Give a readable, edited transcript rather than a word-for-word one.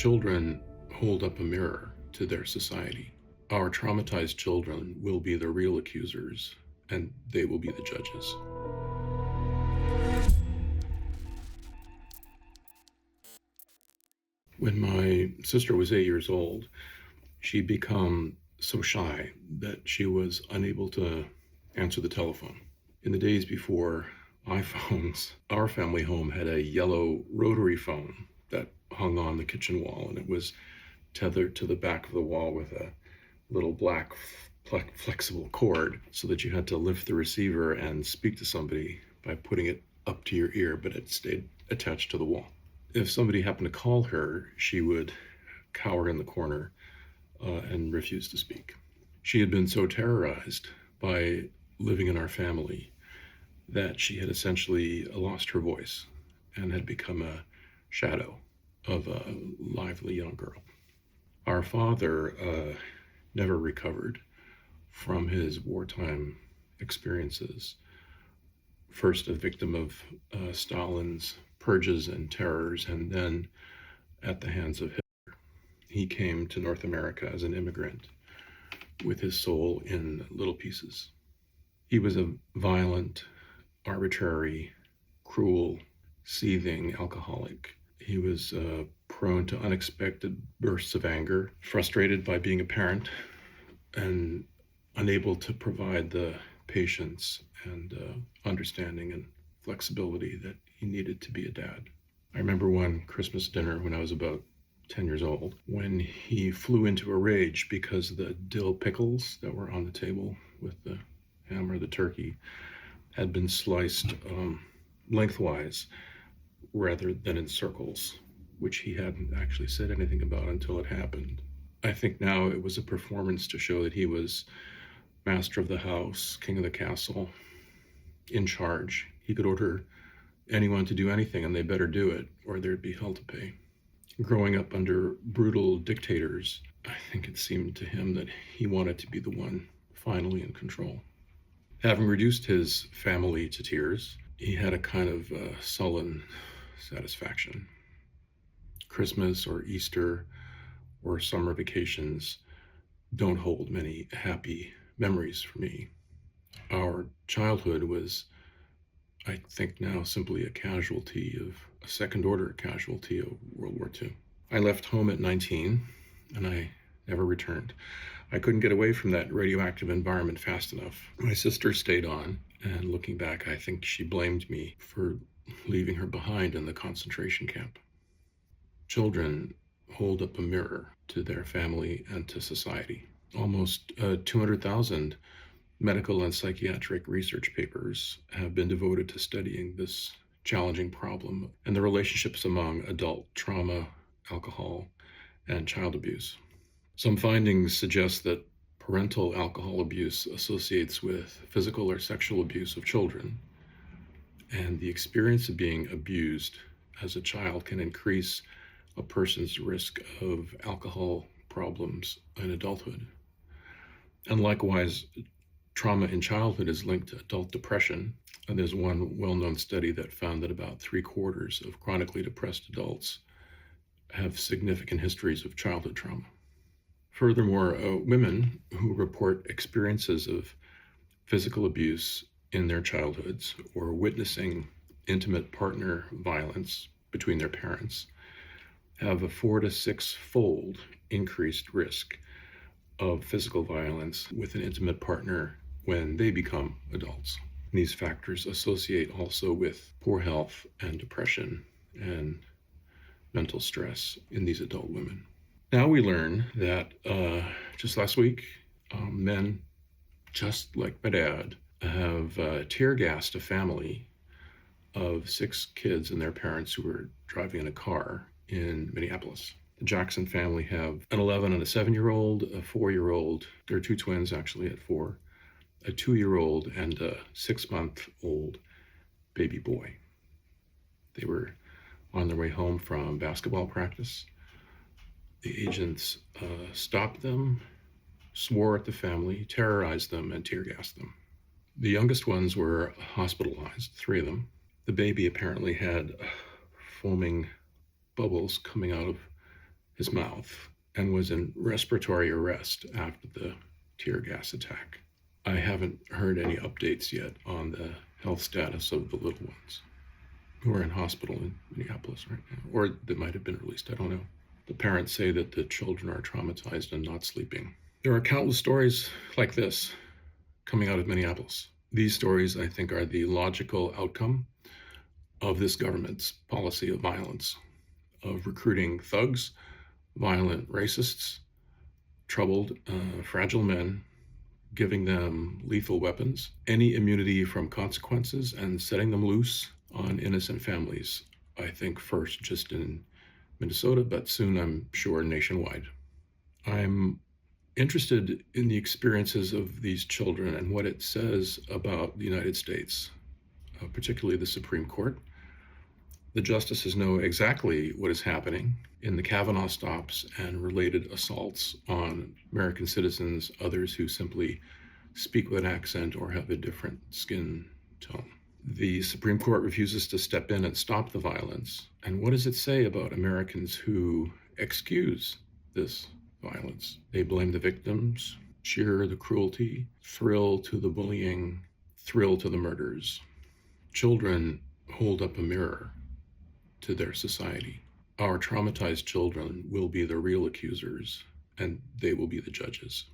Children hold up a mirror to their society. Our traumatized children will be the real accusers, and they will be the judges. When my sister was 8 years old, she'd become so shy that she was unable to answer the telephone. In the days before iPhones, our family home had a yellow rotary phone that hung on the kitchen wall, and it was tethered to the back of the wall with a little black flexible cord so that you had to lift the receiver and speak to somebody by putting it up to your ear, but it stayed attached to the wall. If somebody happened to call her, she would cower in the corner and refuse to speak. She had been so terrorized by living in our family that she had essentially lost her voice and had become a shadow of a lively young girl. Our father never recovered from his wartime experiences. First a victim of Stalin's purges and terrors, and then at the hands of Hitler. He came to North America as an immigrant with his soul in little pieces. He was a violent, arbitrary, cruel, seething alcoholic. He was prone to unexpected bursts of anger, frustrated by being a parent, and unable to provide the patience and understanding and flexibility that he needed to be a dad. I remember one Christmas dinner when I was about 10 years old, when he flew into a rage because the dill pickles that were on the table with the ham or the turkey had been sliced lengthwise rather than in circles, which he hadn't actually said anything about until it happened. I think now it was a performance to show that he was master of the house, king of the castle, in charge. He could order anyone to do anything, and they better do it, or there'd be hell to pay. Growing up under brutal dictators, I think it seemed to him that he wanted to be the one finally in control. Having reduced his family to tears, he had a kind of sullen satisfaction. Christmas or Easter or summer vacations don't hold many happy memories for me. Our childhood was, I think now, simply a second order casualty of World War II. I left home at 19 and I never returned. I couldn't get away from that radioactive environment fast enough. My sister stayed on, and looking back, I think she blamed me for leaving her behind in the concentration camp. Children hold up a mirror to their family and to society. Almost 200,000 medical and psychiatric research papers have been devoted to studying this challenging problem and the relationships among adult trauma, alcohol, and child abuse. Some findings suggest that parental alcohol abuse associates with physical or sexual abuse of children, and the experience of being abused as a child can increase a person's risk of alcohol problems in adulthood. And likewise, trauma in childhood is linked to adult depression. And there's one well-known study that found that about 3/4 of chronically depressed adults have significant histories of childhood trauma. Furthermore, women who report experiences of physical abuse in their childhoods or witnessing intimate partner violence between their parents have a 4 to 6-fold increased risk of physical violence with an intimate partner when they become adults. These factors associate also with poor health and depression and mental stress in these adult women. Now we learn that just last week, men, just like my dad, have tear-gassed a family of 6 kids and their parents who were driving in a car in Minneapolis. The Jackson family have an 11 and a 7-year-old, a 4-year-old, there are 2 twins actually at 4, a 2-year-old, and a 6-month-old baby boy. They were on their way home from basketball practice. The agents stopped them, swore at the family, terrorized them, and tear-gassed them. The youngest ones were hospitalized, 3 of them. The baby apparently had foaming bubbles coming out of his mouth and was in respiratory arrest after the tear gas attack. I haven't heard any updates yet on the health status of the little ones who are in hospital in Minneapolis right now, or that might have been released. I don't know. The parents say that the children are traumatized and not sleeping. There are countless stories like this coming out of Minneapolis. These stories, I think, are the logical outcome of this government's policy of violence, of recruiting thugs, violent racists, troubled, fragile men, giving them lethal weapons, any immunity from consequences, and setting them loose on innocent families. I think first just in Minnesota, but soon I'm sure nationwide. I'm interested in the experiences of these children and what it says about the United States, particularly the Supreme Court. The justices know exactly what is happening in the Kavanaugh stops and related assaults on American citizens, others who simply speak with an accent or have a different skin tone. The Supreme Court refuses to step in and stop the violence. And what does it say about Americans who excuse this violence? They blame the victims, cheer the cruelty, thrill to the bullying, thrill to the murders. Children hold up a mirror to their society. Our traumatized children will be the real accusers, and they will be the judges.